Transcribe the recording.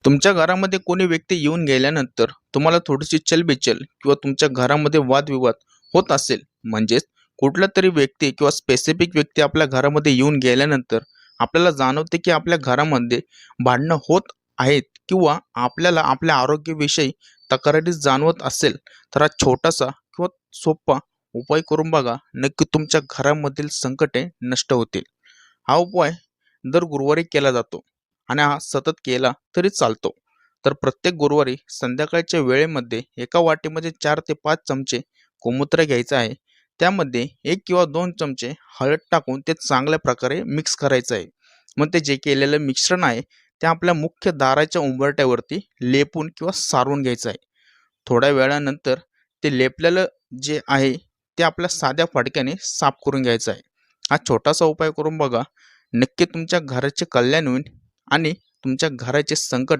तुमच्या घरामध्ये कोणी व्यक्ती येऊन गेल्यानंतर तुम्हाला थोडीशी चलबिचल किंवा तुमच्या घरामध्ये वादविवाद होत असेल, म्हणजेच कुठला तरी व्यक्ती किंवा स्पेसिफिक व्यक्ती आपल्या घरामध्ये येऊन गेल्यानंतर आपल्याला जाणवते की आपल्या घरामध्ये भांडणं होत आहेत किंवा आपल्याला आपल्या आरोग्याविषयी तक्रारी जाणवत असेल, तर हा छोटासा किंवा सोपा उपाय करून बघा. नक्की तुमच्या घरामधील संकटे नष्ट होतील. हा उपाय दर गुरुवारी केला जातो आणि हा सतत केला तरी चालतो. तर प्रत्येक गुरुवारी संध्याकाळच्या वेळेमध्ये एका वाटीमध्ये 4 ते 5 चमचे गोमूत्र घ्यायचं आहे. त्यामध्ये 1 किंवा 2 चमचे हळद टाकून ते चांगल्या प्रकारे मिक्स करायचं आहे. मग ते जे केलेलं मिश्रण आहे ते आपल्या मुख्य दाराच्या उंबरट्यावरती लेपून किंवा सारवून घ्यायचं आहे. थोड्या वेळानंतर ते लेपलेलं जे आहे ते आपल्या साध्या फडक्याने साफ करून घ्यायचं आहे. हा छोटासा उपाय करून बघा. नक्की तुमच्या घराचे कल्याण होईल आणि तुमच्या घराचे संकट